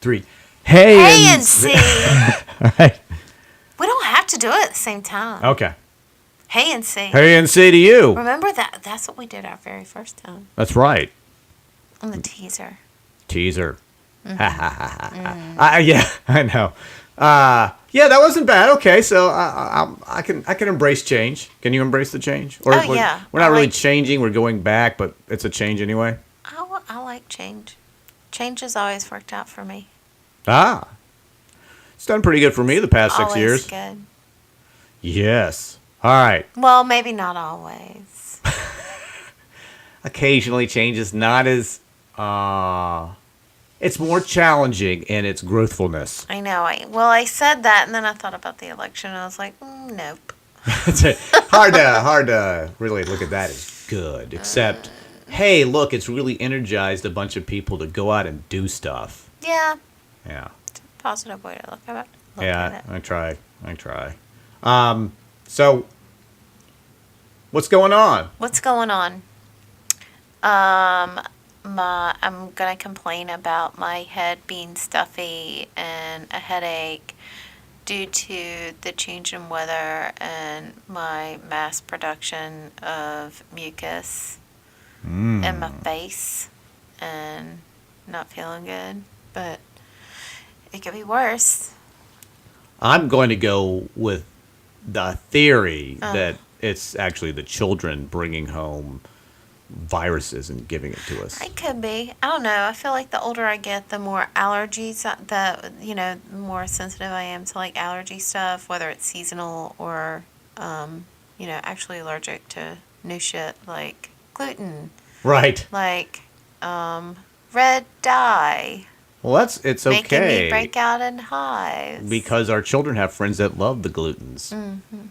3. Hey and C. All right. We don't have to do it at the same time. Okay. Hey and C. Hey and C to you. Remember that? That's what we did our very first time. That's right. On the teaser. Teaser. Yeah, I know. Yeah, that wasn't bad. Okay, so I can embrace change. Can you embrace the change? Or yeah. We're not really changing. We're going back, but it's a change anyway. I like change. Change has always worked out for me. It's done pretty good for me the past 6 years. Always good. Yes. All right. Well, maybe not always. Occasionally, change is not as. It's more challenging in its growthfulness. I know. I said that, and then I thought about the election, and I was like, nope. It's hard to really look at that as good. Except, hey, look, it's really energized a bunch of people to go out and do stuff. Yeah. Yeah. It's a positive way to look at it. I try. So, what's going on? What's going on? I'm gonna complain about my head being stuffy and a headache due to the change in weather and my mass production of mucus in my face and not feeling good, but it could be worse. I'm going to go with the theory that it's actually the children bringing home viruses and giving it to us. It could be. I don't know. I feel like the older I get, the more allergies, the more sensitive I am to like allergy stuff, whether it's seasonal or, actually allergic to new shit like gluten. Right. Like, red dye. Well, it's okay. Making me break out in hives. Because our children have friends that love the glutens. Mm-hmm.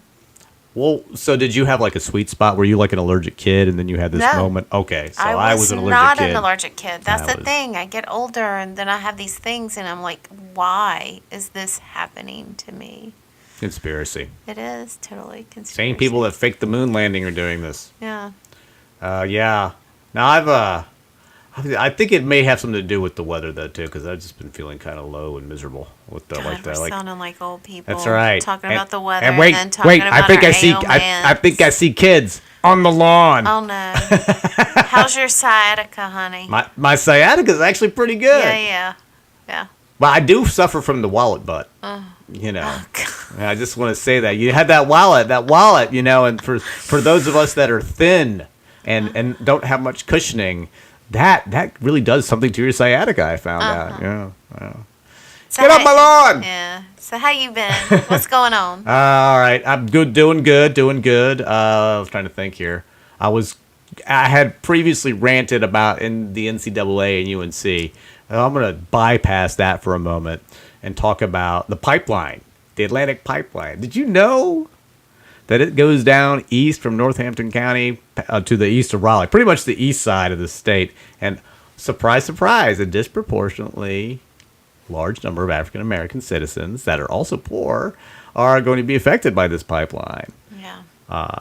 Well, so did you have like a sweet spot? Were you like an allergic kid and then you had this moment? Okay, so I was an allergic kid. I was not an allergic kid. That's the thing. I get older and then I have these things and I'm like, why is this happening to me? Conspiracy. It is totally conspiracy. Same people that faked the moon landing are doing this. Yeah. Yeah. Now I think it may have something to do with the weather though too, because I've just been feeling kind of low and miserable with the we're sounding like old people. That's right. Talking about the weather and then talking about I think our I think I see kids on the lawn. Oh no! How's your sciatica, honey? My sciatica is actually pretty good. Yeah. But I do suffer from the wallet butt. You know, I just want to say that you had that wallet, and for those of us that are thin and don't have much cushioning. That really does something to your sciatica, I found out. Yeah. So get off my lawn! Yeah. So how you been? What's going on? All right. I'm good, doing good. I was trying to think here. I had previously ranted about in the NCAA and UNC. I'm going to bypass that for a moment and talk about the pipeline, the Atlantic Pipeline. Did you know that it goes down east from Northampton County to the east of Raleigh, pretty much the east side of the state. And surprise, surprise, a disproportionately large number of African-American citizens that are also poor are going to be affected by this pipeline. Yeah.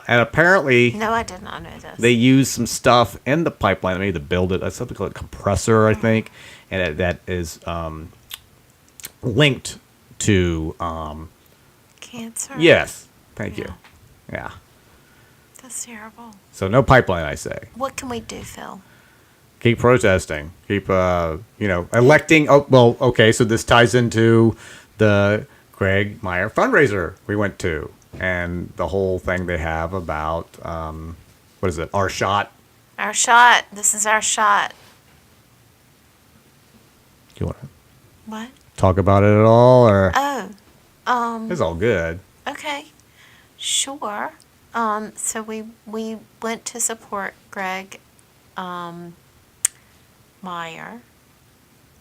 And apparently... No, I did not know this. They use some stuff in the pipeline maybe to build it. That's something called a compressor, I think. And that is linked to... cancer? Yes. Thank you. Yeah. That's terrible. So no pipeline, I say. What can we do, Phil? Keep protesting. Keep, electing. Oh, well, okay, so this ties into the Greg Meyer fundraiser we went to and the whole thing they have about, what is it, Our Shot? Our shot. This is our shot. Do you want to what? Talk about it at all? Or It's all good. Okay. Sure. So we went to support Greg Meyer.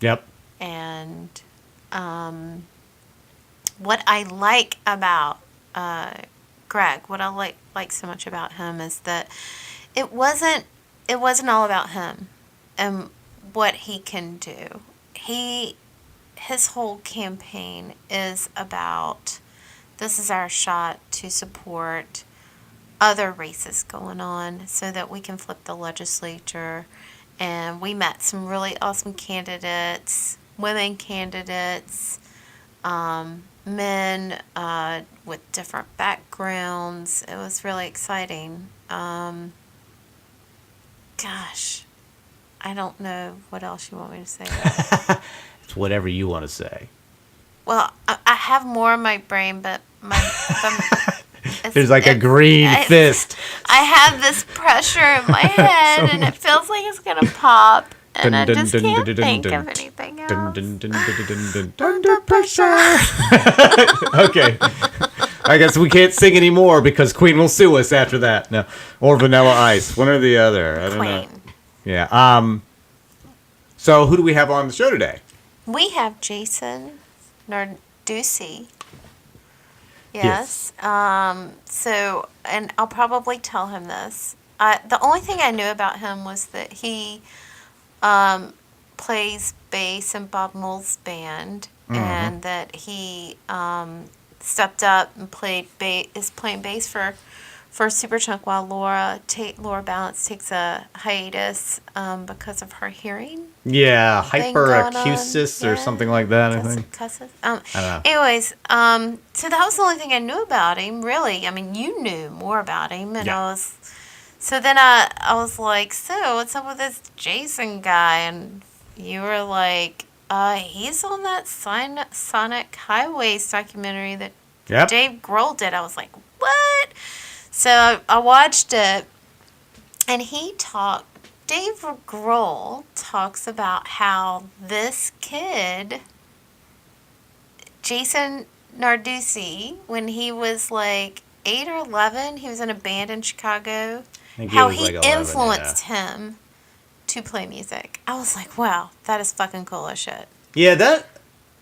Yep. And what I like about Greg, what I like so much about him is that it wasn't all about him and what he can do. His whole campaign is about, this is our shot to support other races going on so that we can flip the legislature. And we met some really awesome candidates women candidates, men with different backgrounds. It was really exciting. Gosh, I don't know what else you want me to say. It's whatever you want to say. Well, I have more in my brain, but There's like a green fist. I have this pressure in my head, and it feels like it's gonna pop, and I just can't think of anything else. Under pressure. Okay. I guess we can't sing anymore because Queen will sue us after that. No, or Vanilla Ice, one or the other. I don't know. Yeah. So who do we have on the show today? We have Jason Narducy. Yes. So, and I'll probably tell him this. The only thing I knew about him was that he plays bass in Bob Mould's band, and that he stepped up and is playing bass for Superchunk while Laura Balance takes a hiatus because of her hearing. Yeah, hyperacusis or something like that, I think. I don't know. Anyways, so that was the only thing I knew about him, really. I mean, you knew more about him, and so then I was like, so what's up with this Jason guy? And you were like, he's on that Sonic Highways documentary that Dave Grohl did. I was like, what? So I watched it, and Dave Grohl talks about how this kid, Jason Narducy, when he was like 8 or 11, he was in a band in Chicago, how he influenced him to play music. I was like, wow, that is fucking cool as shit. Yeah,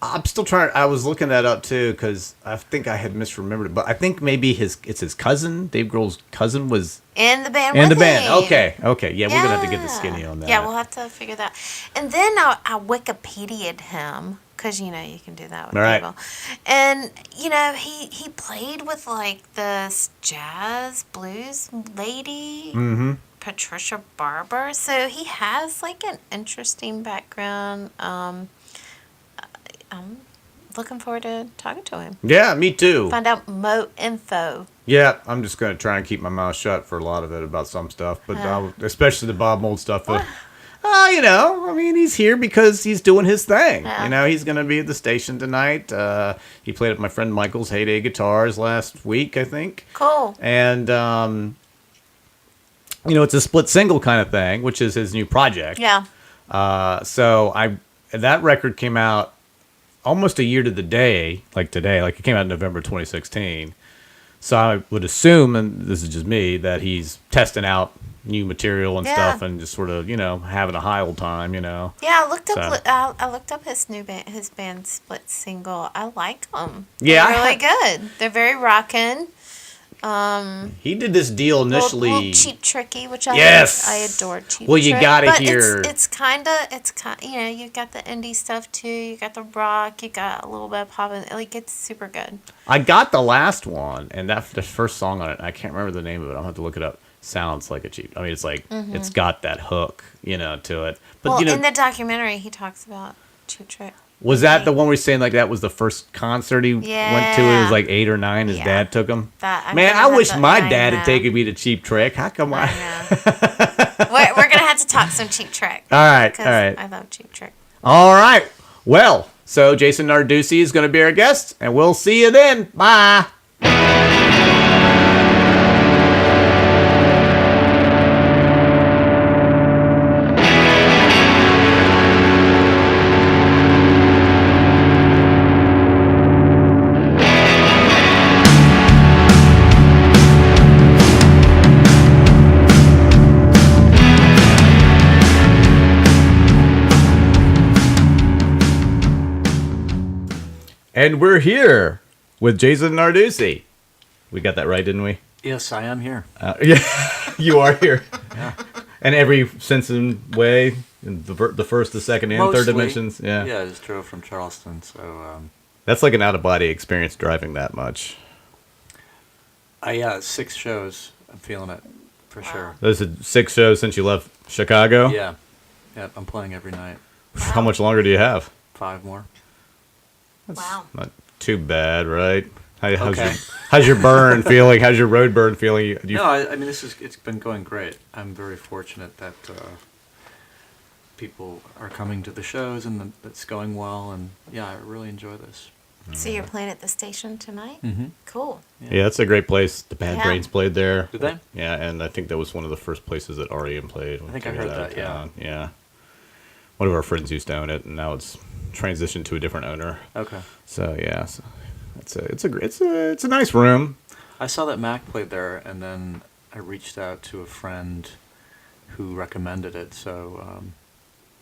I'm still trying. I was looking that up too because I think I had misremembered it, but I think maybe it's his cousin. Dave Grohl's cousin was in the band. Okay. Yeah, we're gonna have to get the skinny on that. Yeah, we'll have to figure that. And then I Wikipedia'd him because you can do that with people. And he played with like this jazz blues lady, Patricia Barber. So he has like an interesting background. I'm looking forward to talking to him. Yeah, me too. Find out mo info. Yeah, I'm just going to try and keep my mouth shut for a lot of it about some stuff, but especially the Bob Mould stuff. But, I mean, he's here because he's doing his thing. Yeah. He's going to be at the station tonight. He played at my friend Michael's Heyday Guitars last week, I think. Cool. And, it's a split single kind of thing, which is his new project. Yeah. That record came out almost a year to the day, like today, like it came out in November 2016. So I would assume, and this is just me, that he's testing out new material and stuff, and just sort of, having a high old time, Yeah, I looked up his new band, his band Split Single. I like them. Yeah, they're really good. They're very rockin'. He did this deal initially. Little Cheap Tricky, which I adore. Cheap Trick. Well, you gotta hear. It's kind of you got the indie stuff too. You got the rock. You got a little bit of pop. Like it's super good. I got the last one, and the first song on it. I can't remember the name of it. I'll have to look it up. Sounds like a cheap. I mean, it's like it's got that hook, to it. But in the documentary, he talks about Cheap Trick. Was that the one where he's saying like that was the first concert he went to? It was like 8 or 9. His dad took him. I wish my dad had taken me to Cheap Trick. How come I? We're gonna have to talk some Cheap Trick. All right. I love Cheap Trick. All right. Well, so Jason Narducy is going to be our guest, and we'll see you then. Bye. And we're here with Jason Narducy. We got that right, didn't we? Yes, I am here. Yeah, you are here. Yeah. And every sense and way, in the first, the second, and third dimensions. Yeah. Yeah, I just drove from Charleston, so. That's like an out-of-body experience driving that much. 6 shows. I'm feeling it for sure. Those are 6 shows since you left Chicago? Yeah. Yeah, I'm playing every night. How much longer do you have? 5 more. Wow. Not too bad, right? Okay. How's your burn feeling? How's your road burn feeling? No, I mean, it's been going great. I'm very fortunate that people are coming to the shows and that's going well. And yeah, I really enjoy this. So you're playing at the station tonight? Mm-hmm. Cool. Yeah, that's a great place. The Bad Yeah. Brains played there. Did they? Yeah, and I think that was one of the first places that REM played. I think I when heard we were out of that, yeah. town. Yeah. One of our friends used to own it, and now it's transitioned to a different owner. Okay. So yeah, it's a nice room. I saw that Mac played there, and then I reached out to a friend who recommended it. So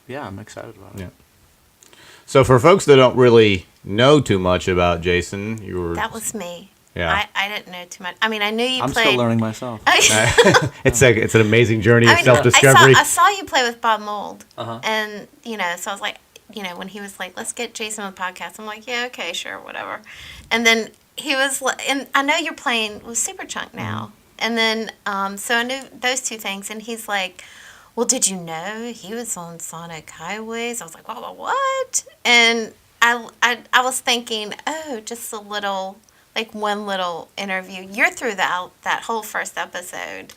yeah, I'm excited about it. Yeah. So for folks that don't really know too much about Jason, you were That was me. Yeah. I didn't know too much. I mean, I knew you I'm played. still learning myself. it's an amazing journey I of mean, self-discovery. I saw you play with Bob Mould, Uh-huh. and so I was like, when he was like, "Let's get Jason on the podcast," I'm like, "Yeah, okay, sure, whatever." And then he was, and I know you're playing with Superchunk now, and then so I knew those two things, and he's like, "Well, did you know he was on Sonic Highways?" I was like, "Well, what?" And I was thinking, oh, just a little. Like one little interview. You're through that whole first episode.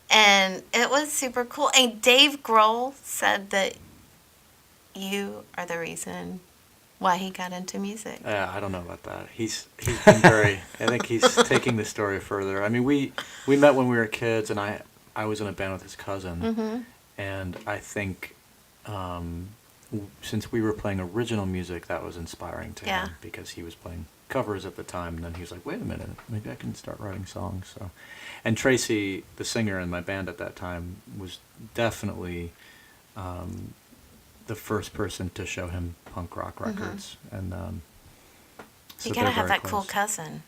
And it was super cool. And Dave Grohl said that you are the reason why he got into music. Yeah, I don't know about that. He's been very. I think he's taking the story further. I mean, we met when we were kids, and I was in a band with his cousin, Mm-hmm. and I think since we were playing original music, that was inspiring to Yeah. him because he was playing covers at the time, and then he was like, "Wait a minute, maybe I can start writing songs." So, and Tracy, the singer in my band at that time, was definitely the first person to show him punk rock records, and so You gotta they're have very that cool close. cousin.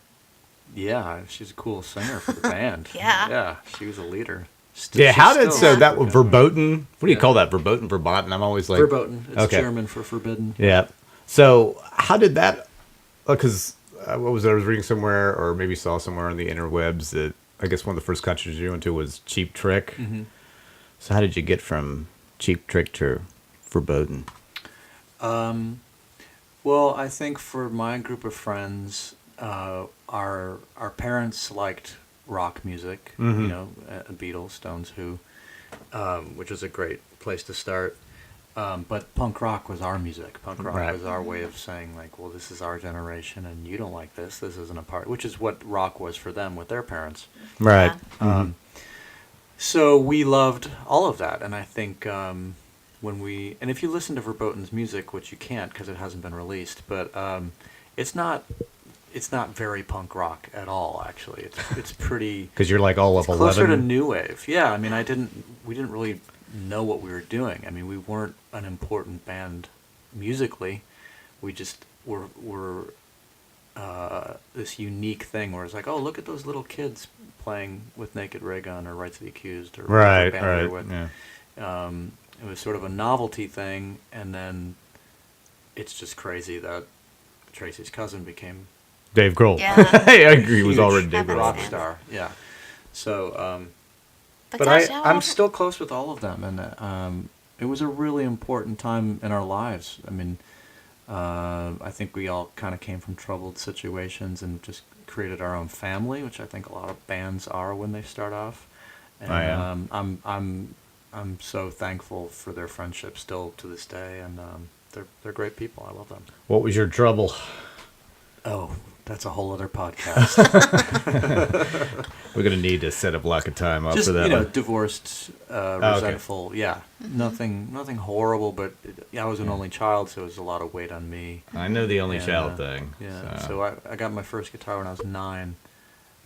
Yeah, she's a cool singer for the band. Yeah. Yeah, she was a leader. Yeah, how did Still- that was verboten? What do you Yeah. call that? Verboten? I'm always like Verboten. It's Okay. German for forbidden. Yeah. So how did that? Because what was it? I was reading somewhere, or maybe saw somewhere on the interwebs that I guess one of the first countries you went to was Cheap Trick. Mm-hmm. So how did you get from Cheap Trick to Verboten? Well, I think for my group of friends, our parents liked rock music. Mhm. You know, Beatles, Stones, Who, which was a great place to start. But punk rock was our music. Punk rock Right. was our way of saying, like, well, this is our generation, and you don't like this. This isn't a part. Which is what rock was for them with their parents. Right. Yeah. So we loved all of that, and I think and if you listen to Verboten's music, which you can't because it hasn't been released, but it's not very punk rock at all. Actually, it's pretty. Because you're like all It's of closer 11. to new wave. Yeah, I mean, we didn't really know what we were doing. I mean, we weren't an important band musically. We just were this unique thing where it's like, oh, look at those little kids playing with Naked Ray Gun or Rights of the Accused or whatever Right. band we were Right. with. Yeah. It was sort of a novelty thing, and then it's just crazy that Tracy's cousin became Dave Grohl. Yeah. I agree. He was huge already Dave That Grohl. rock makes star. Yeah. So, but gosh, how I'm old- still close with all of them, and it was a really important time in our lives. I mean, I think we all kind of came from troubled situations and just created our own family, which I think a lot of bands are when they start off. And Oh, yeah. I'm so thankful for their friendship still to this day, and they're great people. I love them. What was your trouble? Oh, that's a whole other podcast. We're gonna need to set a block of time up Just for that one. divorced, okay. resentful. Yeah, nothing horrible, but I was an only child, so it was a lot of weight on me. I know the only And, child thing. Yeah, so I got my first guitar when I was 9,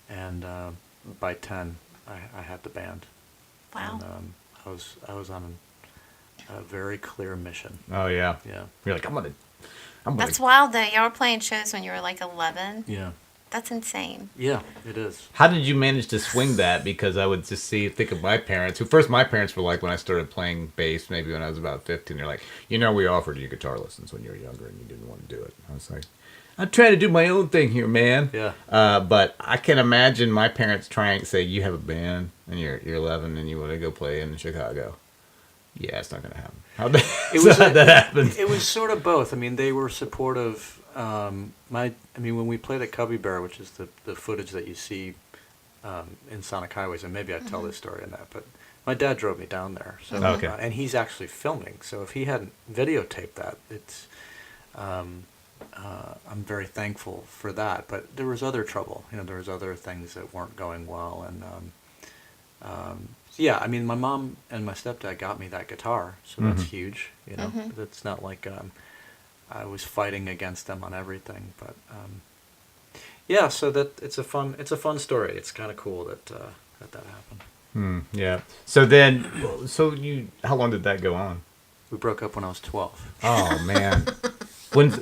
and by 10 I had the band. Wow. And I was on a very clear mission. Oh yeah. Yeah. You're like I'm gonna. That's wild, though. Y'all were playing shows when you were like 11. Yeah. That's insane. Yeah, it is. How did you manage to swing that? Because I would just think of my parents. My parents were like when I started playing bass, maybe when I was about 15. They're like, we offered you guitar lessons when you were younger, and you didn't want to do it. I was like, I'm trying to do my own thing here, man. Yeah. But I can imagine my parents trying to say, you have a band, and you're 11, and you want to go play in Chicago. Yeah, it's not gonna happen. How'd that, It was how'd that happen? It was sort of both. I mean, they were supportive. When we played at Cubby Bear, which is the footage that you see in Sonic Highways, and maybe I tell this story in that, but my dad drove me down there. So, Okay. and he's actually filming. So if he hadn't videotaped that, I'm very thankful for that. But there was other trouble. There was other things that weren't going well, and yeah. I mean, my mom and my stepdad got me that guitar, so that's huge. It's not like I was fighting against them on everything, but yeah. So that it's a fun story. It's kind of cool that that happened. Yeah. How long did that go on? We broke up when I was 12. Oh man.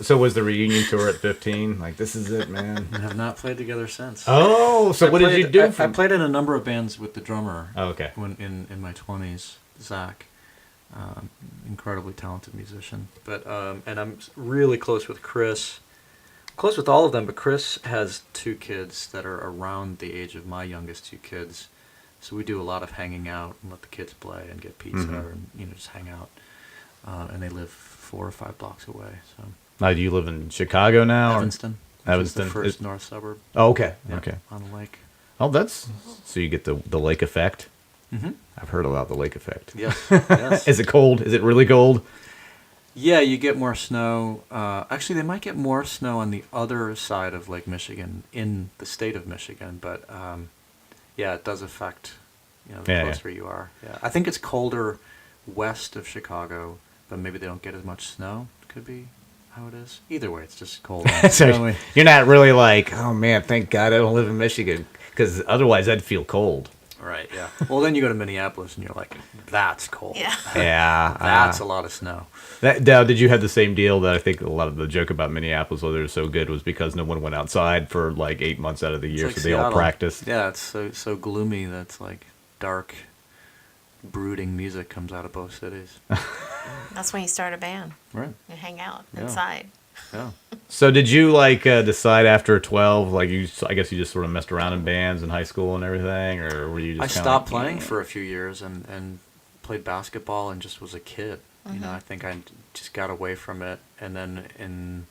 So was the reunion tour at 15? Like, this is it, man. We have not played together since. Oh, so what did you do? I played in a number of bands with the drummer. Oh, okay. When in my 20s, Zach, incredibly talented musician. But and I'm really close with Chris. Close with all of them, but Chris has 2 kids that are around the age of my youngest 2 kids. So we do a lot of hanging out and let the kids play and get pizza and just hang out. And they live 4 or 5 blocks away. So. Now, do you live in Chicago now? Evanston. Evanston. Is the first north suburb. Oh, okay. Yeah, Okay. on the lake. Oh, so you get the lake effect. Mm-hmm. I've heard about the lake effect. Yes. Yes. Is it cold? Is it really cold? Yeah, you get more snow. Actually, they might get more snow on the other side of Lake Michigan in the state of Michigan, but yeah, it does affect the closer you are. Yeah, I think it's colder west of Chicago, but maybe they don't get as much snow. Could be how it is. Either way, it's just cold. So you're not really like, oh man, thank God I don't live in Michigan, because otherwise I'd feel cold. Right. Yeah. Well, then you go to Minneapolis and you're like, that's cold. Yeah. Yeah. That's a lot of snow. Now, did you have the same deal that I think a lot of the joke about Minneapolis weather is so good was because no one went outside for like 8 months out of the year, It's like so they all Seattle. practiced. Yeah, it's so gloomy that's like dark, brooding music comes out of both cities. That's when you start a band. Right. You hang out Yeah. inside. Yeah. So did you decide after 12, I guess you just sort of messed around in bands in high school and everything, or were you just I kinda stopped like, playing for a few years and played basketball and just was a kid. I think I just got away from it. And then in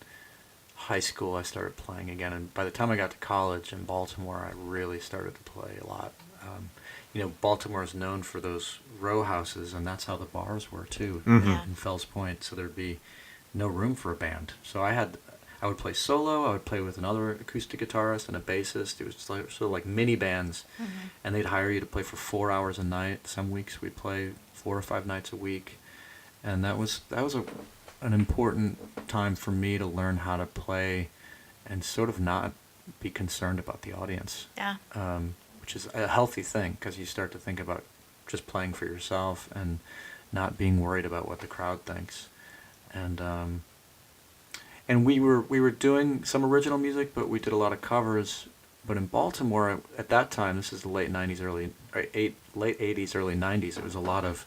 high school, I started playing again. And by the time I got to college in Baltimore, I really started to play a lot. Baltimore is known for those row houses, and that's how the bars were too Yeah. in Fells Point. So there'd be no room for a band. So I would play solo. I would play with another acoustic guitarist and a bassist. It was just sort of like mini bands, and they'd hire you to play for 4 hours a night. Some weeks we'd play 4 or 5 nights a week, and that was an important time for me to learn how to play, and sort of not be concerned about the audience. Yeah. Which is a healthy thing because you start to think about just playing for yourself and not being worried about what the crowd thinks. And we were doing some original music, but we did a lot of covers. But in Baltimore at that time, this is the late '80s, early '90s. It was a lot of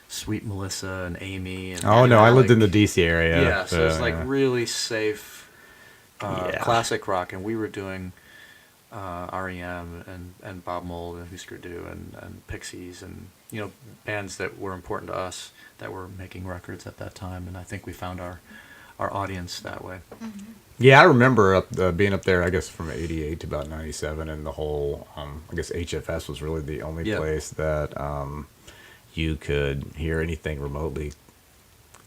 Sweet Melissa and Amy. And oh no, I lived in the DC area. Yeah, so it's like yeah. really safe Yeah. classic rock, and we were doing REM and Bob Mould and Husker Du and Pixies and bands that were important to us that were making records at that time, and I think we found our audience that way. Yeah, I remember being up there, I guess, from '88 to about '97, and the whole, I guess HFS was really the only place that you could hear anything remotely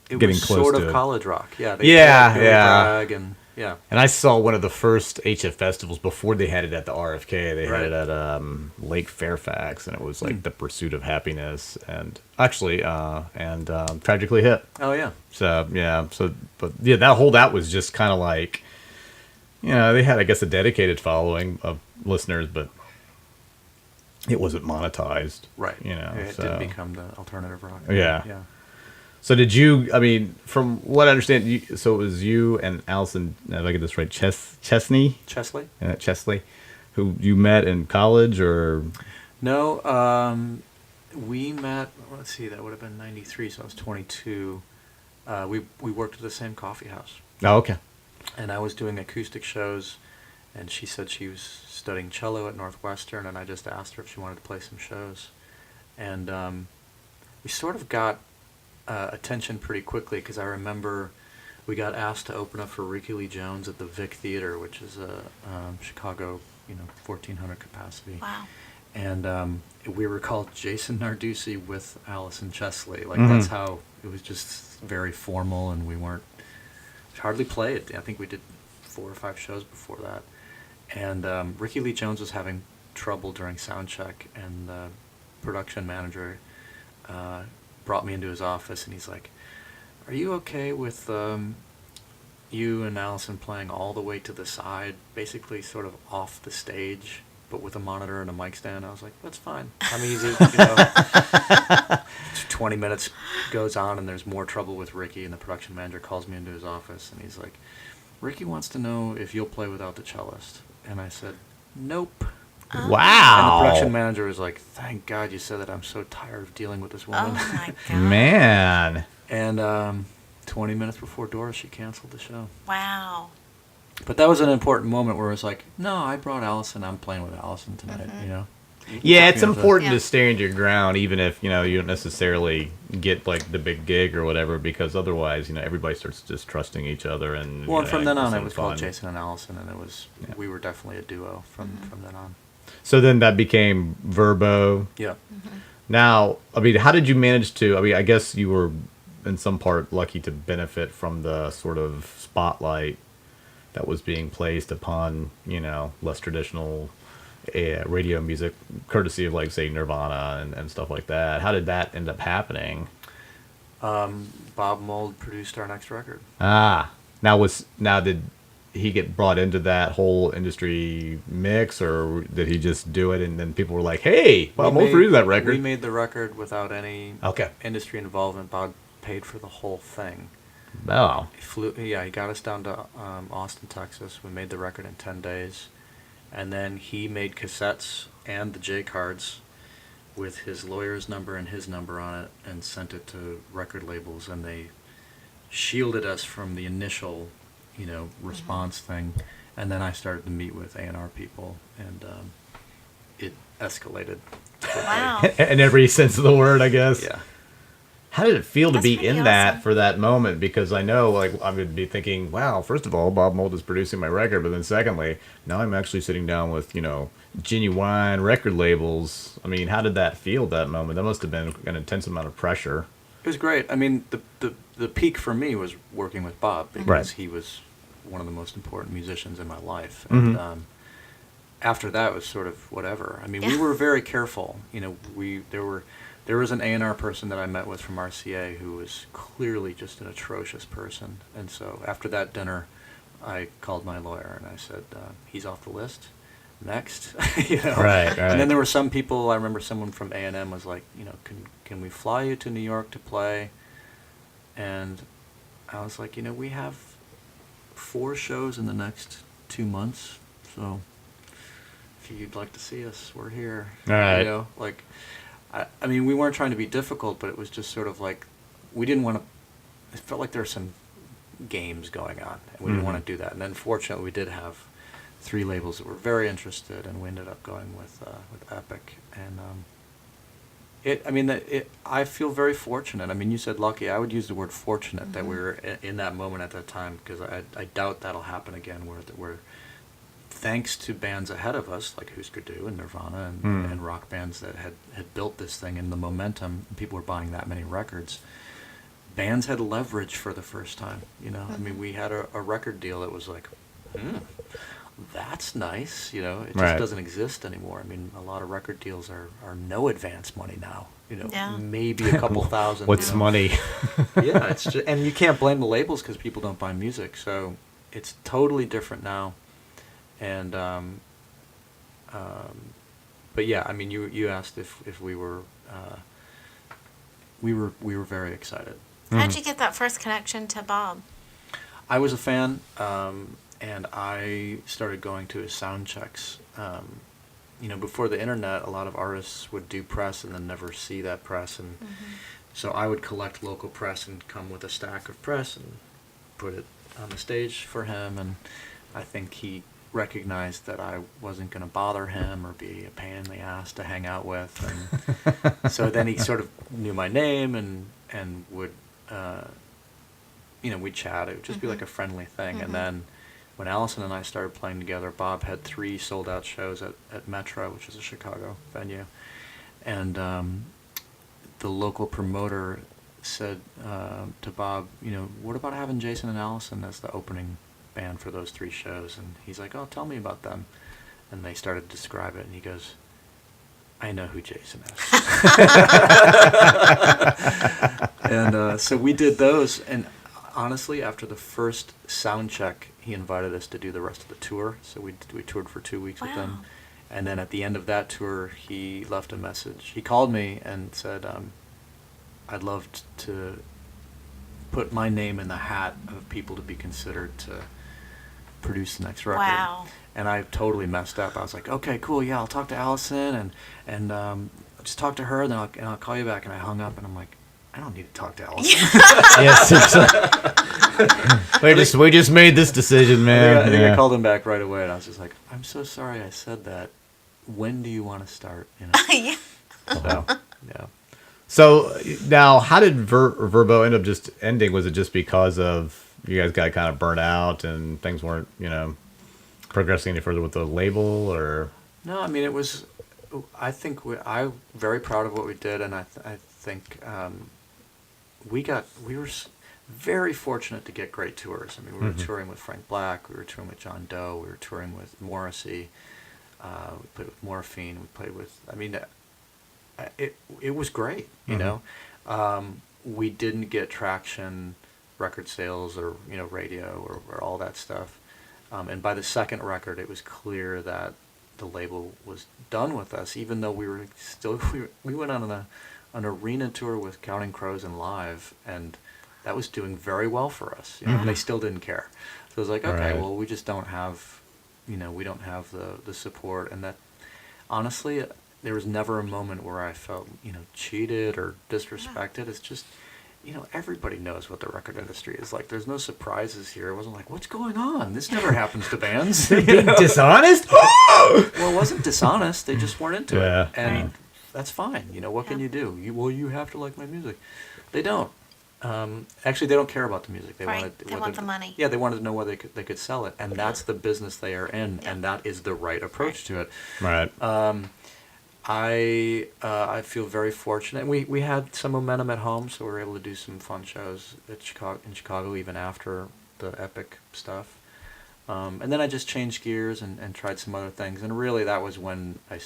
It getting was close sort to of it. college rock. Yeah. They Yeah, played Billy yeah. Bragg and yeah. And I saw one of the first HF festivals before they had it at the RFK. They had Right. it at Lake Fairfax, and it was like The Pursuit of Happiness, and actually, Tragically Hip. Oh yeah. So yeah, that was just kind of like, they had, I guess, a dedicated following of listeners, but it wasn't monetized. Right. It so. didn't become the alternative rock. Yeah. Yeah. So did you? I mean, from what I understand, so it was you and Allison, if I get this right, Chesley, Chesley? who you met in college, or No, we met. Let's see, that would have been '93, so I was 22. We worked at the same coffee house, oh, okay, and I was doing acoustic shows, and she said she was studying cello at Northwestern, and I just asked her if she wanted to play some shows, and we sort of got attention pretty quickly because I remember we got asked to open up for Ricky Lee Jones at the Vic Theater, which is a Chicago, 1,400 capacity. Wow. And we were called Jason Narducy with Allison Chesley. Like, Mhm. that's how it was, just very formal, and we weren't hardly played. I think we did 4 or 5 shows before that. And Ricky Lee Jones was having trouble during sound check, and the production manager brought me into his office, and he's like, "Are you okay with you and Allison playing all the way to the side, basically sort of off the stage, but with a monitor and a mic stand?" I was like, "That's fine. I'm easy." 20 minutes goes on, and there's more trouble with Ricky, and the production manager calls me into his office, and he's like, "Ricky wants to know if you'll play without the cellist." And I said, "Nope." And the Wow. production manager was like, "Thank God you said that. I'm so tired of dealing with this woman." Oh my God. Man. And 20 minutes before Doris, she canceled the show. Wow. But that was an important moment where it was like, "No, I brought Allison. I'm playing with Allison tonight." Yeah, it's Yeah. important Yeah. to stand your ground, even if you don't necessarily get like the big gig or whatever, because otherwise, everybody starts distrusting each other. And Well, and from then on, it was fun. called Jason and Allison, and we were definitely a duo from then on. So then that became Verbow. Yeah. Now, I mean, how did you manage to? I mean, I guess you were in some part lucky to benefit from the sort of spotlight that was being placed upon, less traditional radio music, courtesy of, like, say, Nirvana and stuff like that. How did that end up happening? Bob Mould produced our next record. Now did he get brought into that whole industry mix, or did he just do it and then people were like, "Hey, Bob Mould produced that record"? We made the record without any Okay. industry involvement. Bob paid for the whole thing. Oh. He got us down to Austin, Texas. We made the record in 10 days. And then he made cassettes and the J cards with his lawyer's number and his number on it and sent it to record labels. And they shielded us from the initial, response thing. And then I started to meet with A&R people, and it escalated. Wow. In every sense of the word, I guess. Yeah. How did it feel to That's be pretty in that awesome. for that moment? Because I know, like, I would be thinking, wow, first of all, Bob Mould is producing my record, but then secondly, now I'm actually sitting down with, genuine record labels. I mean, how did that feel at that moment? That must have been an intense amount of pressure. It was great. I mean, the peak for me was working with Bob, because Right. he was one of the most important musicians in my life. Mhm. And after that was sort of whatever. I mean, we Yeah. were very careful. There was an A&R person that I met with from RCA who was clearly just an atrocious person. And so after that dinner, I called my lawyer and I said, "He's off the list. Next." Right. And then there were some people. I remember someone from A&M was like, can we fly you to New York to play? And I was like, we have 4 shows in the next 2 months, so if you'd like to see us, we're here. All right. I mean, we weren't trying to be difficult, but it was just sort of like, we didn't want to, it felt like there were some games going on, and we didn't want to do that. And then fortunately, we did have 3 labels that were very interested, and we ended up going with Epic. And I feel very fortunate. I mean, you said lucky. I would use the word fortunate that we were in that moment at that time, because I doubt that'll happen again, where thanks to bands ahead of us, like Husker Du and Nirvana and rock bands that had built this thing, and the momentum, and people were buying that many records, bands had leverage for the first time. I mean, we had a record deal that was like, that's nice. It just Right. doesn't exist anymore. I mean, a lot of record deals are no advance money now. Yeah. Maybe a couple thousand. What's money? Yeah, it's just, and you can't blame the labels because people don't buy music. So it's totally different now. And but yeah, I mean, you asked if we were we were very excited. How'd you get that first connection to Bob? I was a fan, and I started going to his sound checks. Before the internet, a lot of artists would do press and then never see that press, and so I would collect local press and come with a stack of press and put it on the stage for him. And I think he recognized that I wasn't going to bother him or be a pain in the ass to hang out with, and so then he sort of knew my name, and and would, we'd chat. It would just be like a friendly thing. And then when Allison and I started playing together, Bob had 3 sold-out shows at Metro, which is a Chicago venue. And the local promoter said to Bob, what about having Jason and Allison as the opening band for those 3 shows? And he's like, oh, tell me about them. And they started to describe it, and he goes, I know who Jason is. And so we did those, and honestly, after the first sound check, he invited us to do the rest of the tour. So we toured for 2 weeks with them. And then at the end of that tour, he left a message. He called me and said, I'd love to put my name in the hat of people to be considered to produce the next record. Wow. And I totally messed up. I was like, okay, cool, yeah, I'll talk to Allison and just talk to her, and I'll call you back. And I hung up, and I'm like, I don't need to talk to Allison. Yes, we just made this decision, man. I think I called him back right away, and I was just like, I'm so sorry I said that. When do you want to start? Yeah. So, yeah. So now, how did Verbow end up just ending? Was it just because of you guys got kind of burnt out and things weren't, progressing any further with the label, or? No, I mean, it was. I think I'm very proud of what we did, and I think we were very fortunate to get great tours. I mean, we were touring with Frank Black, we were touring with John Doe, we were touring with Morrissey, we played with Morphine, we played with. I mean, it was great. We didn't get traction, record sales, or radio, or all that stuff. And by the second record, it was clear that the label was done with us, even though we were still we went on an arena tour with Counting Crows and Live, and that was doing very well for us. And they still didn't care. So it was like, okay, Right. well, we just don't have, we don't have the support, and that honestly, there was never a moment where I felt cheated or disrespected. It's just. Everybody knows what the record industry is like. There's no surprises here. It wasn't like, what's going on? This never happens to bands. Being dishonest? Well, it wasn't dishonest. They just weren't into Yeah. it. And that's fine. What can you do? You have to like my music. They don't. Actually, they don't care about the music. They Right. They want the money. Yeah, they wanted to know whether they could sell it. And that's the business they are in. And that is the right approach to it. Right. I feel very fortunate. We had some momentum at home, so we were able to do some fun shows in Chicago even after the Epic stuff. And then I just changed gears and tried some other things. And really, that was when I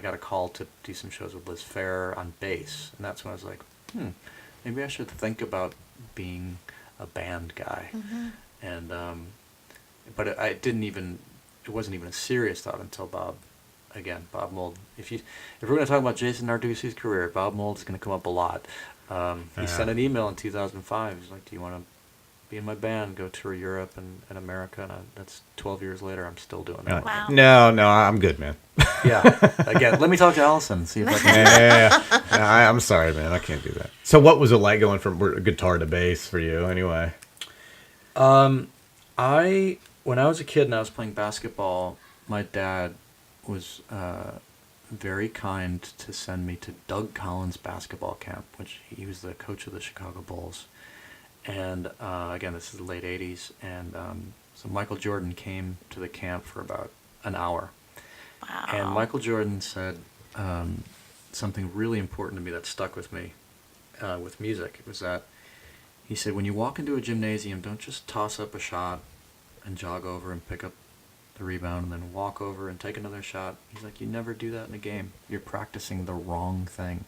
got a call to do some shows with Liz Phair on bass. And that's when I was like, maybe I should think about being a band guy. And but it wasn't even a serious thought until Bob Mould. If we're going to talk about Jason Narducy's career, Bob Mould is going to come up a lot. He sent an email in 2005. He's like, do you want to be in my band, go tour Europe and America? And that's 12 years later. I'm still doing that. Wow. No, I'm good, man. Yeah. Again, let me talk to Allison, see if I can. Yeah. I'm sorry, man. I can't do that. So what was it like going from guitar to bass for you, anyway? When I was a kid and I was playing basketball, my dad was very kind to send me to Doug Collins' basketball camp, which he was the coach of the Chicago Bulls. And again, this is the late 80s. And so Michael Jordan came to the camp for about an hour. Wow. And Michael Jordan said something really important to me that stuck with me with music. It was that he said, when you walk into a gymnasium, don't just toss up a shot and jog over and pick up the rebound and then walk over and take another shot. He's like, you never do that in a game. You're practicing the wrong thing.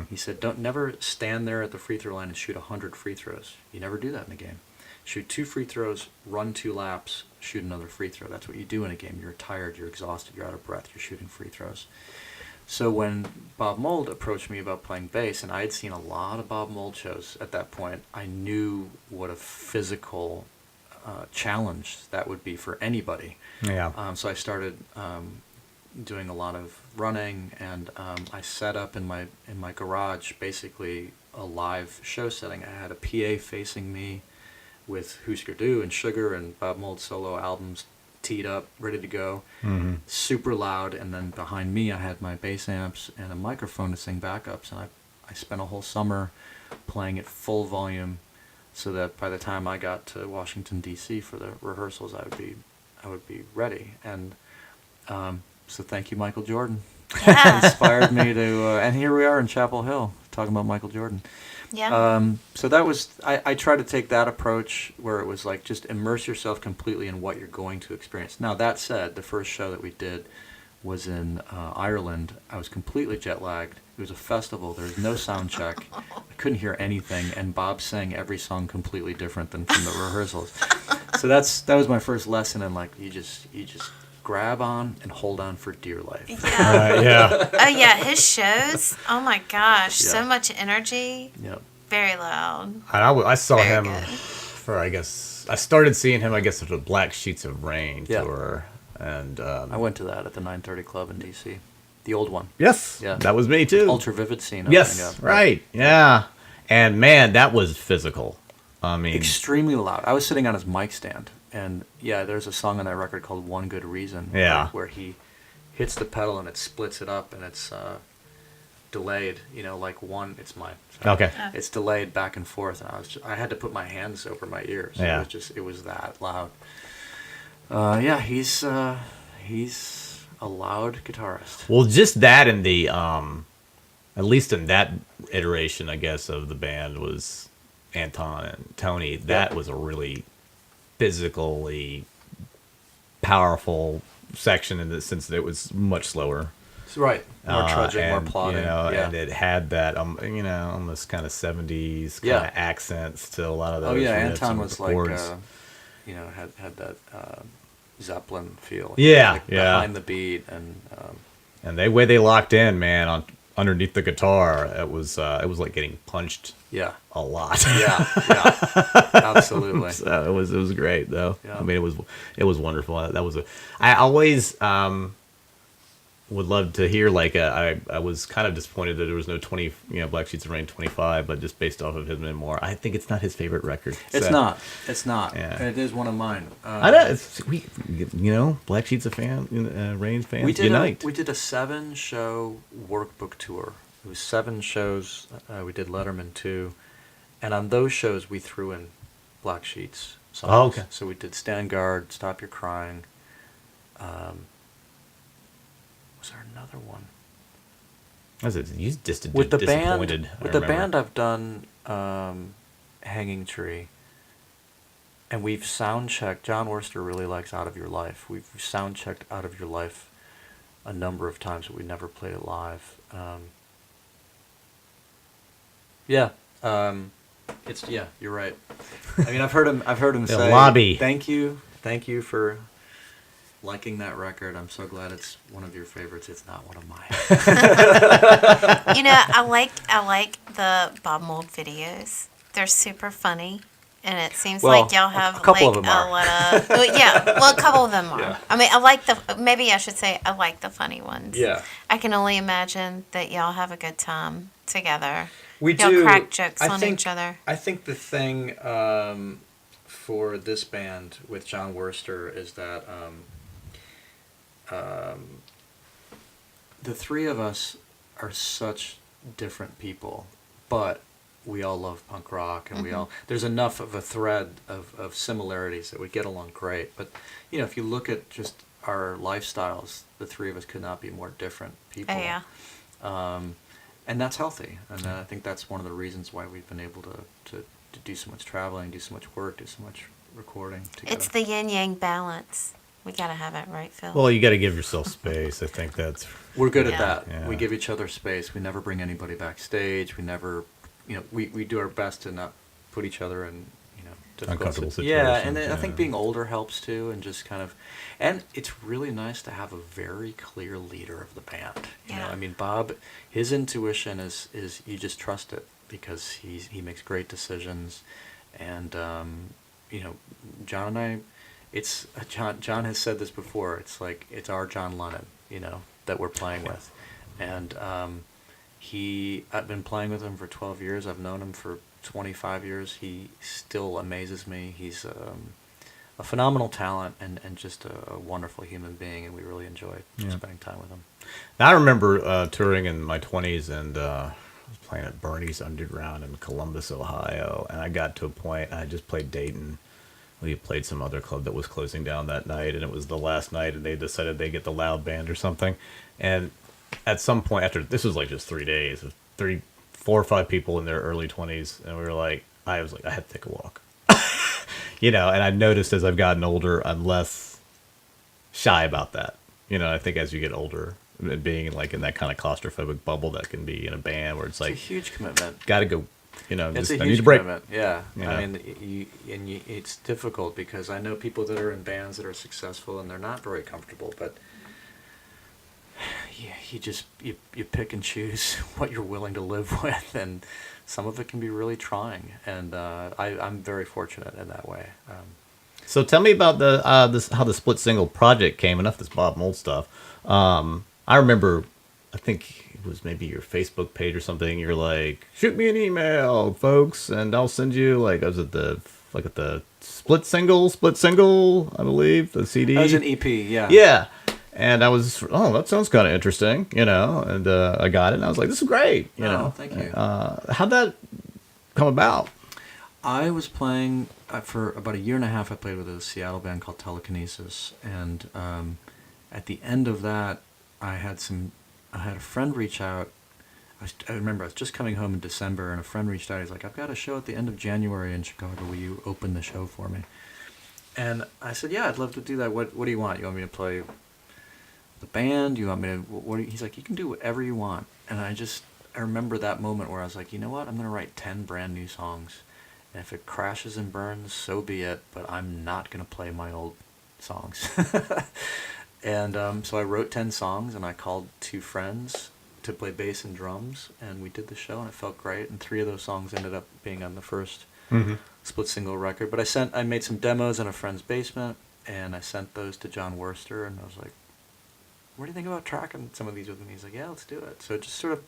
He said, never stand there at the free throw line and shoot 100 free throws. You never do that in a game. Shoot 2 free throws, run 2 laps, shoot another free throw. That's what you do in a game. You're tired, you're exhausted, you're out of breath, you're shooting free throws. So when Bob Mould approached me about playing bass, and I had seen a lot of Bob Mould shows at that point, I knew what a physical challenge that would be for anybody. Yeah. So I started doing a lot of running, and I set up in my garage basically a live show setting. I had a PA facing me with Husker Du and Sugar and Bob Mould solo albums teed up, ready to go, super loud, and then behind me I had my bass amps and a microphone to sing backups, and I spent a whole summer playing at full volume, so that by the time I got to Washington D.C. for the rehearsals, I would be ready. And so thank you, Michael Jordan. Yeah. Inspired me to, and here we are in Chapel Hill talking about Michael Jordan. Yeah. So that was, I try to take that approach where it was like just immerse yourself completely in what you're going to experience. Now that said, the first show that we did was in Ireland. I was completely jet lagged. It was a festival. There was no sound check. I couldn't hear anything, and Bob sang every song completely different than from the rehearsals. So that was my first lesson in like you just grab on and hold on for dear life. Yeah. Yeah. Oh yeah, his shows. Oh my gosh, Yeah. so much energy. Yep. Very loud. I saw Very him good. for, I guess, I started seeing him, I guess, at the Black Sheets of Rain Yeah. tour. And I went to that at the 930 Club in D.C. The old one. yes, Yeah. that was me too. Ultra Vivid scene. Yes, opening up. right. Yeah. And man, that was physical. I mean, Extremely loud. I was sitting on his mic stand, and yeah, there's a song on that record called "One Good Reason." Yeah. where he hits the pedal and it splits it up, and it's delayed. You know, like one. It's mine. Sorry. okay. It's delayed back and forth, and I had to put my hands over my ears. Yeah. It was that loud. Yeah, he's a loud guitarist. Well, just that in the, at least in that iteration, I guess, of the band was Anton and Tony. That was a really physically powerful section in the sense that it was much slower. Right. More trudging, more And, plodding. You know, yeah. and it had that, almost kind of 70s kind Yeah. of accents to a lot of those. Oh yeah, riffs Anton and was like, chords. had that Zeppelin feel. Yeah, like yeah. Behind the beat, and And the way they locked in, man, on underneath the guitar, it was like getting punched yeah, a lot. yeah, absolutely. So it was great though. Yeah. I mean, it was wonderful. I always would love to hear like I was kind of disappointed that there was no 20 Black Sheets of Rain 25, but just based off of his memoir, I think it's not his favorite record. It's So- not. It's not. Yeah. It is one of mine. I know Black Sheets of Rain fans We did unite. we did a 7-show workbook tour. It was 7 shows. We did Letterman too, and on those shows we threw in Black Sheets songs. Oh, okay. So we did Stand Guard, Stop Your Crying. Was there another one? You just With the disappointed. band? I With the remember. band, I've done Hanging Tree. And we've sound checked. John Worster really likes Out of Your Life. We've sound checked Out of Your Life a number of times, but we never played it live. Yeah, you're right. I mean, I've heard him The say, lobby. Thank you for liking that record. I'm so glad it's one of your favorites. It's not one of mine." I like the Bob Mould videos. They're super funny. And it seems Well, like y'all have a couple like of them a are. lot of a couple of them are. Yeah. I mean, maybe I should say I like the funny ones. Yeah. I can only imagine that y'all have a good time together. We Y'all do. crack jokes I on think- each other. I think the thing for this band with John Worster is that the three of us are such different people, but we all love punk rock, and there's enough of a thread of similarities that we get along great. But if you look at just our lifestyles, the three of us could not be more different people. Oh yeah. And that's healthy, and I think that's one of the reasons why we've been able to do so much traveling, do so much work, do so much recording together. It's the yin yang balance. We gotta have it right, Phil. Well, you got to give yourself space. I think that's We're good Yeah. at that. Yeah. We give each other space. We never bring anybody backstage. We never, we do our best to not put each other in, difficult Uncomfortable Yeah, and situations, I think yeah. being older helps too, and just kind of, and it's really nice to have a very clear leader of the band. Yeah. I mean, Bob, his intuition is you just trust it because he makes great decisions, and John and I, it's John has said this before. It's like it's our John Lennon, that we're playing with, and I've been playing with him for 12 years. I've known him for 25 years. He still amazes me. He's a phenomenal talent and just a wonderful human being, and we really enjoy spending time with him. I remember touring in my 20s, and was playing at Bernie's Underground in Columbus, Ohio, and I got to a point. I just played Dayton. We played some other club that was closing down that night, and it was the last night, and they decided they get the loud band or something. And at some point after this was like just 3 days, of 4 or 5 people in their early 20s, and we were like, I was like, I had to take a walk, And I noticed as I've gotten older, I'm less shy about that. I think as you get older, being like in that kind of claustrophobic bubble that can be in a band where it's like a huge commitment. got to go. It's a I need huge a break. commitment. Yeah, I mean, it's difficult because I know people that are in bands that are successful and they're not very comfortable, but yeah, you pick and choose what you're willing to live with, and some of it can be really trying. And I'm very fortunate in that way. So tell me about the how the Split Single project came. Enough this Bob Mould stuff. I remember, I think it was maybe your Facebook page or something. You're like, shoot me an email, folks, and I'll send you like, was it the Split Single, I believe, the CD. That was an EP, yeah. Yeah. And I was, that sounds kind of interesting, and I got it, and I was like, this is great, Thank you. How'd that come about? I was playing, for about a year and a half, I played with a Seattle band called Telekinesis, and at the end of that, I had a friend reach out. I remember I was just coming home in December, and a friend reached out. He's like, I've got a show at the end of January in Chicago. Will you open the show for me? And I said, yeah, I'd love to do that. What do you want? You want me to play the band? You want me to, he's like, you can do whatever you want. And I remember that moment where I was like, you know what? I'm going to write 10 brand new songs. And if it crashes and burns, so be it. But I'm not going to play my old songs. And so I wrote 10 songs, and I called 2 friends to play bass and drums, and we did the show, and it felt great. And 3 of those songs ended up being on the first Split Single record. But I made some demos in a friend's basement, and I sent those to John Worster, and I was like, what do you think about tracking some of these with me? He's like, yeah, let's do it. So it just sort of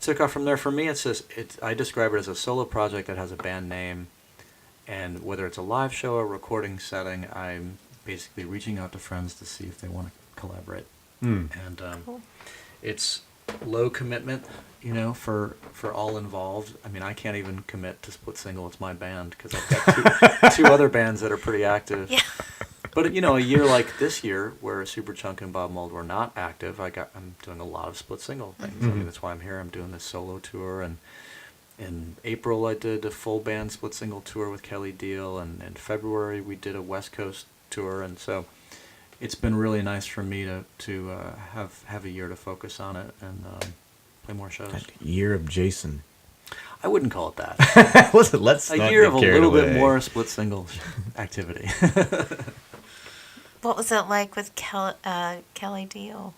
took off from there. For me, I describe it as a solo project that has a band name, and whether it's a live show or recording setting, I'm basically reaching out to friends to see if they want to collaborate. And Cool. It's low commitment, for all involved. I mean, I can't even commit to Split Single. It's my band because I've got 2 other bands that are pretty active. Yeah. But a year like this year, where Superchunk and Bob Mould were not active, I'm doing a lot of Split Single things. I mean, that's why I'm here. I'm doing this solo tour, and in April I did a full band Split Single tour with Kelly Deal, and in February we did a West Coast tour, and so it's been really nice for me to have a year to focus on it and play more shows. Year of Jason. I wouldn't call it that. Let's a not year get of a carried little away. bit more Split Single activity. What was it like with Kelly Deal?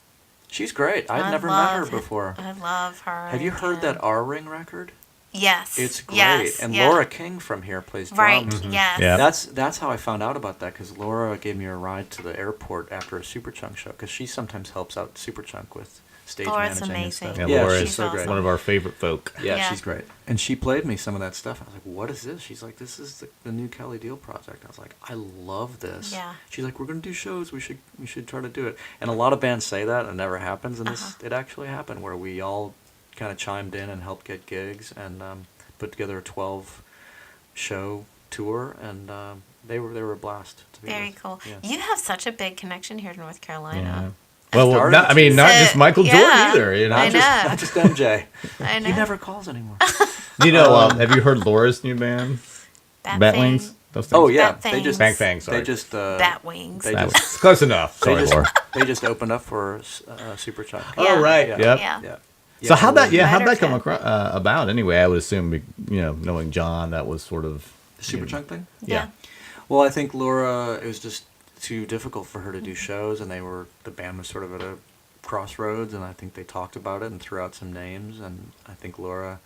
She's great. I'd I never met love her before. I love her. Have you heard that R-Ring record? Yes. It's great. Yes, And yeah. Laura King from here plays Right. drums. Yes. Yeah. That's how I found out about that, because Laura gave me a ride to the airport after a Superchunk show, because she sometimes helps out Superchunk with stage Laura's managing and amazing. stuff. Yeah, Laura she's is so great. one of our favorite folk. Yeah, Yeah. she's great. And she played me some of that stuff. I was like, what is this? She's like, this is the new Kelly Deal project. I was like, I love this. Yeah. She's like, we're going to do shows. We should try to do it. And a lot of bands say that and it never happens. And it actually happened, where we all kind of chimed in and helped get gigs and put together a 12-show tour. And they were a blast to be Very with. cool. Yeah. You have such a big connection here in North Carolina. Yeah. Well, started not to- just Michael Yeah. Jordan either. I know. Not just MJ. I know. He never calls anymore. Have you heard Laura's new band? Batwings? Those things? Oh yeah, Bat they Fangs. just Bang Fang, sorry. They just Bat wings. they That just was close enough. they Sorry, just, Laura. they just opened up for Superchunk. Oh, right. Yeah. Yep. Yeah. Yeah. So how'd that Better come fit. about anyway? I would assume, knowing John, that was sort of The Superchunk thing? Yeah. Well, I think Laura, it was just too difficult for her to do shows, and the band was sort of at a crossroads, and I think they talked about it and threw out some names, and I think Laura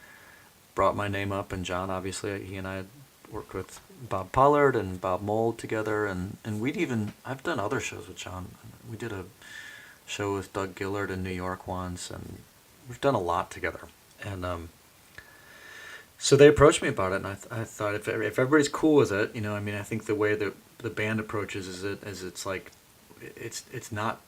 brought my name up, and John, obviously, he and I had worked with Bob Pollard and Bob Mould together, and I've done other shows with John. We did a show with Doug Gillard in New York once, and we've done a lot together. And so they approached me about it, and I thought if everybody's cool with it, I think the way that the band approaches it's like, it's not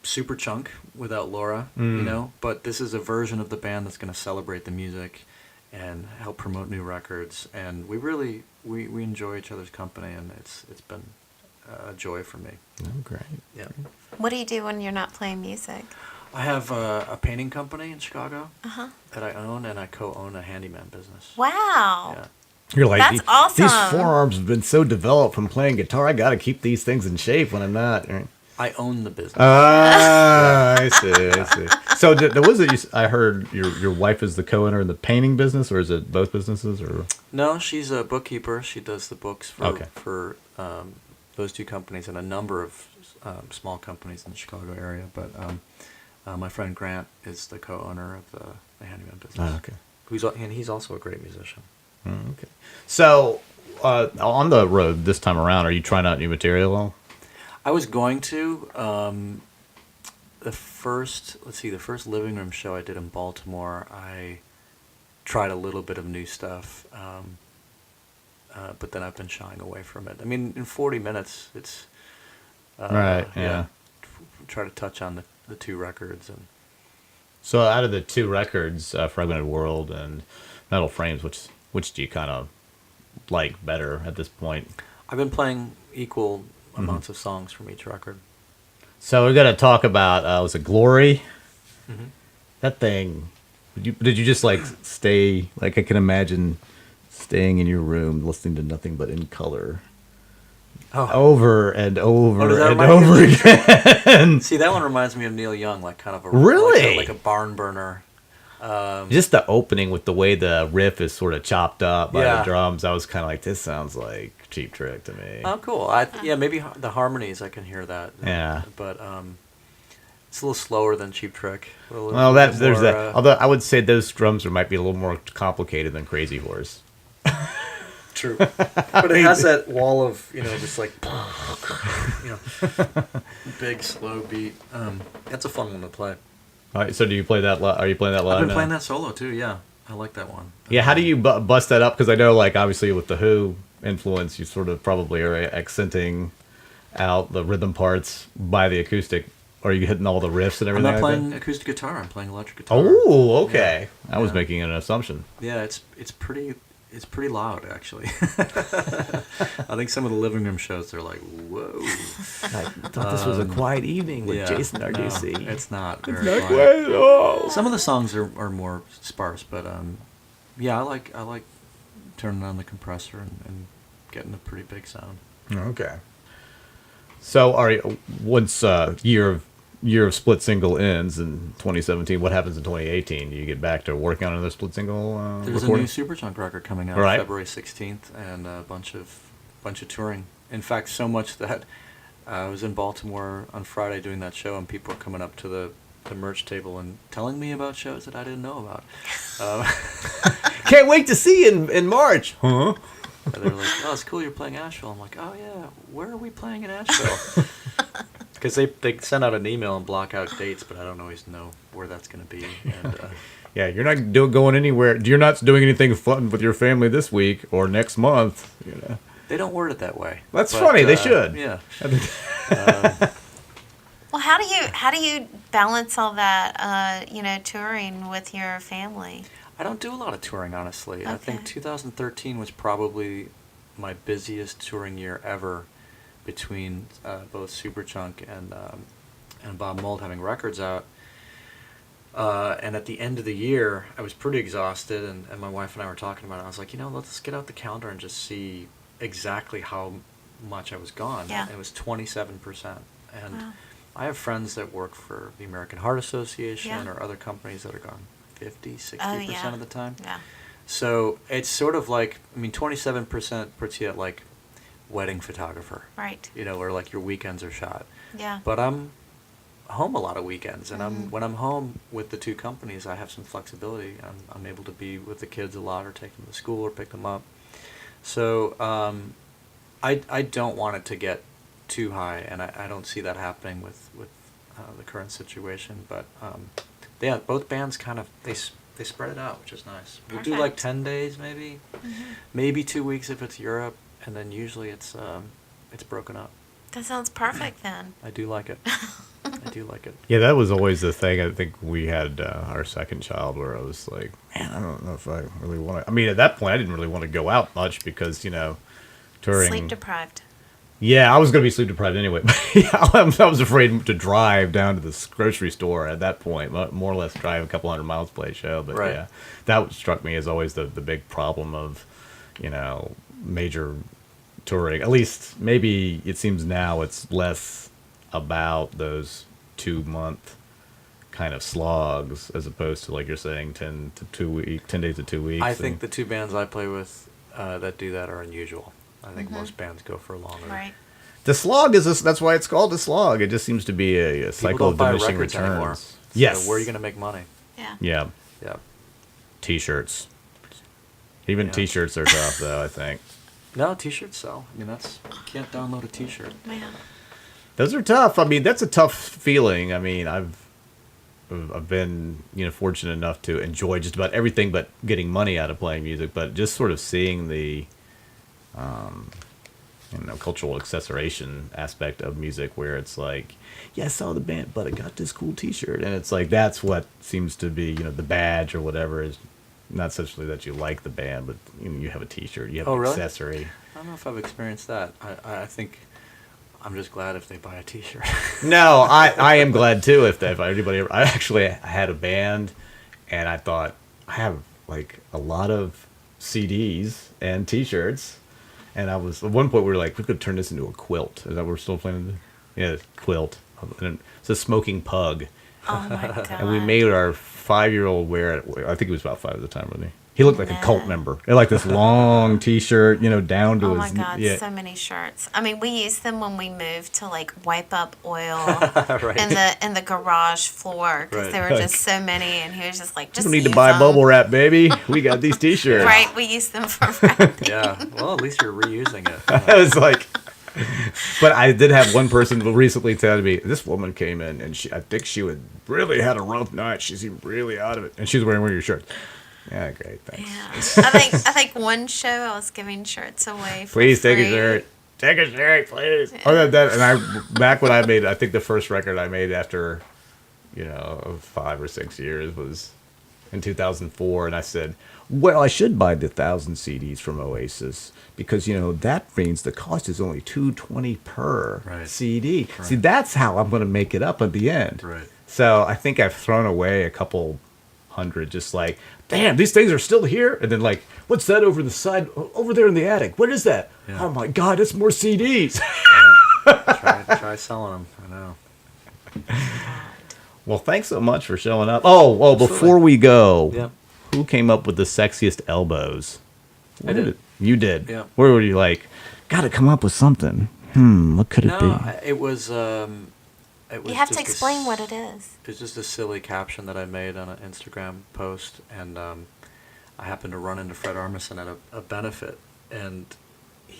Superchunk without Laura, you know. But this is a version of the band that's going to celebrate the music and help promote new records. And we really we enjoy each other's company, and it's been a joy for me. Oh, great. Yeah. What do you do when you're not playing music? I have a painting company in Chicago Uh-huh. that I own, and I co-own a handyman business. Wow. Yeah. You're like, That's awesome. These forearms have been so developed from playing guitar. I got to keep these things in shape when I'm not. Right? I own the business. Ah, I see. So was it? I heard your wife is the co-owner in the painting business, or is it both businesses? Or No, she's a bookkeeper. She does the books for Okay. those two companies and a number of small companies in the Chicago area. But my friend Grant is the co-owner of the handyman business. Oh, okay. And he's also a great musician. Okay. So on the road this time around, are you trying out new material? All? I was going to the first living room show I did in Baltimore. I tried a little bit of new stuff, but then I've been shying away from it. I mean, in 40 minutes, it's Right. Yeah. Try to touch on the two records and. So out of the two records, Fragmented World and Metal Frames, which do you kind of like better at this point? I've been playing equal amounts of songs from each record. So we're gonna talk about was it Glory? Mm-hmm. That thing. Did you just like stay? Like I can imagine staying in your room listening to nothing but In Color. Over and over does that and remind over you again. See, that one reminds me of Neil Young, like kind of a Really? like a barn burner. Just the opening with the way the riff is sort of chopped up by the Yeah. drums. I was kind of like, this sounds like Cheap Trick to me. Oh, cool. Maybe the harmonies I can hear that. Yeah. But it's a little slower than Cheap Trick. Well, there's that. Although I would say those drums might be a little more complicated than Crazy Horse. True. But it has that wall of, just like, big, slow beat. That's a fun one to play. All right, so do you play that? Are you playing that live? I've been now? playing that solo too, yeah. I like that one. Yeah, how do you bust that up? Because I know, like, obviously with the Who influence, you sort of probably are accenting out the rhythm parts by the acoustic. Are you hitting all the riffs and I'm everything? not like playing that? acoustic guitar. I'm playing electric guitar. Oh, okay. Yeah. I was Yeah. making an assumption. Yeah, it's pretty loud actually. I think some of the living room shows are like, whoa. I thought this was a quiet evening with Yeah, Jason Narducy. No, it's not very Not quiet. quiet at all. Some of the songs are more sparse, but yeah, I like turning on the compressor and getting a pretty big sound. Okay. So, once year of Split Single ends in 2017, what happens in 2018? Do you get back to working on another Split Single There's recording? a new Superchunk record coming out Right. February 16th, and a bunch of touring. In fact, so much that I was in Baltimore on Friday doing that show, and people were coming up to the merch table and telling me about shows that I didn't know about. Can't wait to see you in March. Huh? And they were like, "Oh, it's cool you're playing Asheville." I'm like, "Oh yeah, where are we playing in Asheville?" Because they send out an email and block out dates, but I don't always know where that's going to be. And Yeah, you're not going anywhere. You're not doing anything fun with your family this week or next month. they don't word it that way. That's funny. They should. Yeah. Well, how do you balance all that, touring with your family? I don't do a lot of touring, honestly. I think Okay. 2013 was probably my busiest touring year ever, between both Superchunk and Bob Mould having records out. And at the end of the year, I was pretty exhausted, and my wife and I were talking about it. I was like, let's get out the calendar and just see exactly how much I was gone. Yeah. And it was 27%. And Wow. I have friends that work for the American Heart Association Yeah. or other companies that are gone 50, 60% Oh, yeah. of the time. Yeah. So it's sort of like, 27% puts you at like wedding photographer, Right. where like your weekends are shot. Yeah. But I'm home a lot of weekends, and Mhm. when I'm home with the two companies, I have some flexibility. I'm able to be with the kids a lot, or take them to school, or pick them up. So I don't want it to get too high, and I don't see that happening with the current situation. But yeah, both bands kind of they spread it out, which is nice. We do like Perfect. 10 days, maybe, Mhm. maybe 2 weeks if it's Europe, and then usually it's broken up. That sounds perfect then. I do like it. do like it. Yeah, that was always the thing. I think we had our second child where I was like, man, I don't know if I really want to. I mean, at that point, I didn't really want to go out much because, touring. Sleep deprived. Yeah, I was going to be sleep deprived anyway. I was afraid to drive down to the grocery store at that point, more or less drive a couple hundred miles to play a show. But Right. yeah, that struck me as always the big problem of, major touring. At least maybe it seems now it's less about those 2 month kind of slogs as opposed to, like you're saying, 10 days to 2 weeks. I think the two bands I play with that do that are unusual. I think most bands go for longer. Right. The slog that's why it's called a slog. It just seems to be a cycle People don't of buy diminishing records returns. anymore. Yes. So where are you going to make money? Yeah. Yeah. Yeah. T-shirts. Even Yeah. T-shirts are tough, though, I think. No, T-shirts sell. I mean, you can't download a T-shirt. Yeah. Those are tough. I mean, that's a tough feeling. I mean, I've been, fortunate enough to enjoy just about everything but getting money out of playing music, but just sort of seeing the cultural accessoration aspect of music where it's like, yeah, I saw the band, but I got this cool T-shirt. And it's like, that's what seems to be, the badge or whatever is not essentially that you like the band, but you have a T-shirt, you have an really? accessory. I don't know if I've experienced that. I think I'm just glad if they buy a T-shirt. No, I am glad too if anybody ever, I had a band and I thought I have like a lot of CDs and T-shirts. And I was, at one point we were like, we could turn this into a quilt. Is that what we're still planning? Yeah, quilt. And it's a smoking pug. Oh my god. And we made our 5-year-old wear it. I think he was about 5 at the time, wasn't he? He looked like a cult member. He had like this long T-shirt, down to Oh his. my god, yeah. so many shirts. I mean, we used them when we moved to like wipe up oil Right. in the garage floor because Right. there were just so many, and he was just like, You just don't need to use buy them. bubble wrap, baby. We got these T-shirts. Right, we used them for wrapping. Yeah. Well, at least you're reusing it. I was like, but I did have one person recently tell me this woman came in and I think she would really had a rough night. She seemed really out of it, and she was wearing one of your shirts. Yeah, great, thanks. Yeah. I think one show I was giving shirts away for Please take a free. shirt. Take a shirt, please. Oh, back when I made, I think the first record I made after, 5 or 6 years was in 2004, and I said, well, I should buy the 1,000 CDs from Oasis because that means the cost is only $2.20 per Right. CD. Right. See, that's how I'm going to make it up at the end. Right. So I think I've thrown away a couple hundred, just like, damn, these things are still here. And then like, what's that over the side, over there in the attic? What is that? Yeah. Oh my God, it's more CDs. Try selling them. I know. Well, thanks so much for showing up. Oh, before we go, Yeah. who came up with the sexiest elbows? I did. You did. Yeah. Where were you like, got to come up with something? What could it be? It was. It was You have to just explain what it is. It's just a silly caption that I made on an Instagram post, and I happened to run into Fred Armisen at a benefit, and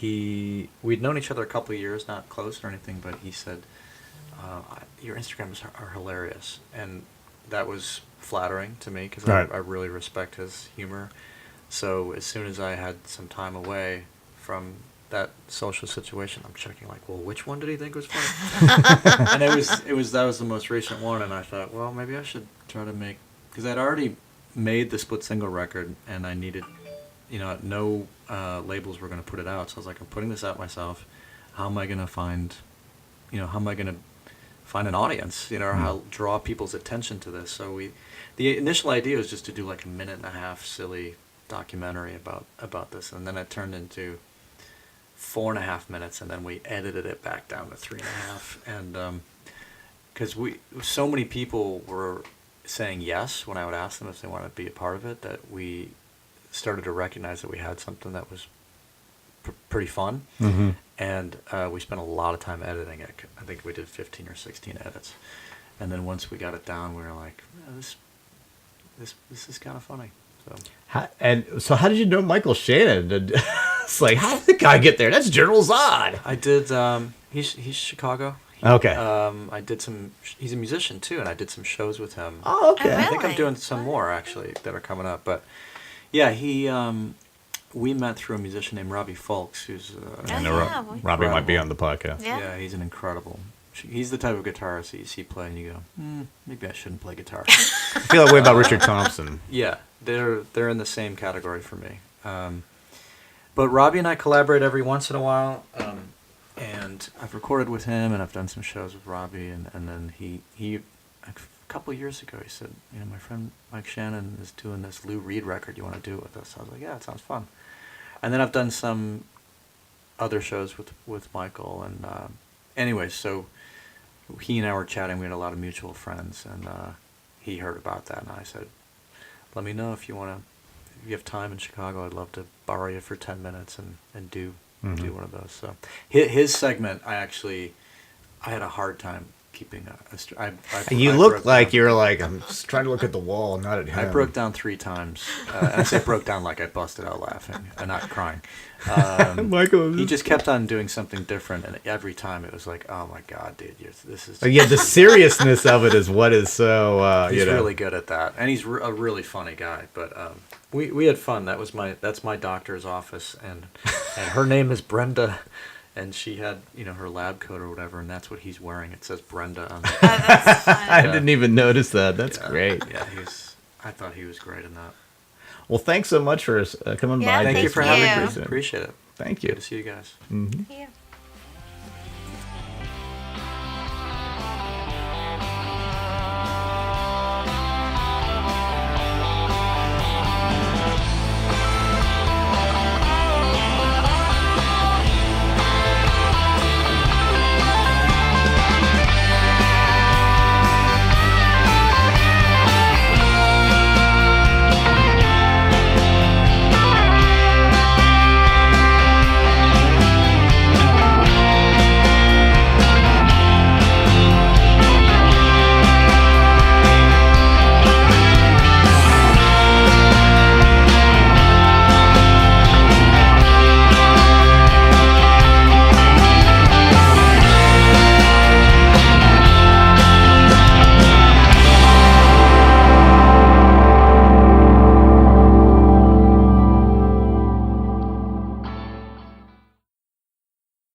we'd known each other a couple of years, not close or anything, but he said, "Your Instagrams are hilarious," and that was flattering to me because Right. I really respect his humor. So as soon as I had some time away from that social situation, I'm checking like, well, which one did he think was funny? And that was the most recent one, and I thought, well, maybe I should try to make, because I'd already made the Split Single record, and I needed, no labels were going to put it out, so I was like, I'm putting this out myself. How am I going to find an audience, or how draw people's attention to this? So the initial idea was just to do like a 1.5-minute silly documentary about this, and then it turned into 4.5 minutes, and then we edited it back down to 3.5, and because so many people were saying yes when I would ask them if they wanted to be a part of it, that we started to recognize that we had something that was pretty fun, and we spent a lot of time editing it. I think we did 15 or 16 edits, and then once we got it down, we were like, this is kind of funny. So how did you know Michael Shannon? It's like, how did the guy get there? That's General Zod. I did. He's Chicago. Okay. I did some. He's a musician too, and I did some shows with him. Oh, okay. Oh, I think I'm really? doing some more actually that are coming up. But yeah, we met through a musician named Robbie Folks, who's Oh, I know yeah, Robbie might be incredible. on the podcast. Yeah. he's an incredible He's the type of guitarist that you see play and you go, maybe I shouldn't play guitar. I feel that way about Richard Thompson. Yeah, they're in the same category for me. But Robbie and I collaborate every once in a while, and I've recorded with him, and I've done some shows with Robbie, and then he a couple years ago he said, my friend Mike Shannon is doing this Lou Reed record. You want to do it with us? I was like, yeah, it sounds fun. And then I've done some other shows with Michael, and anyway, so he and I were chatting. We had a lot of mutual friends, and he heard about that, and I said, let me know if you have time in Chicago. I'd love to borrow you for 10 minutes and do one of those. So his segment, I had a hard time keeping You look like you're like, I'm just trying to look at the wall, not at him. I broke down 3 times. And I say broke down like I busted out laughing and not crying. Michael, he just kept on doing something different, and every time it was like, oh my God, dude, this is... Yeah, the seriousness of it is what is so, he's really good at that. And he's a really funny guy. But we had fun. That's my doctor's office, and her name is Brenda. And she had, her lab coat or whatever, and that's what he's wearing. It says Brenda on it. That's fun. I didn't even notice that. That's great. Yeah, I thought he was great in that. Well, thanks so much for coming by. Thank you for having me. you. Appreciate it. Thank you. Good to see you guys. Mm-hmm. Yeah.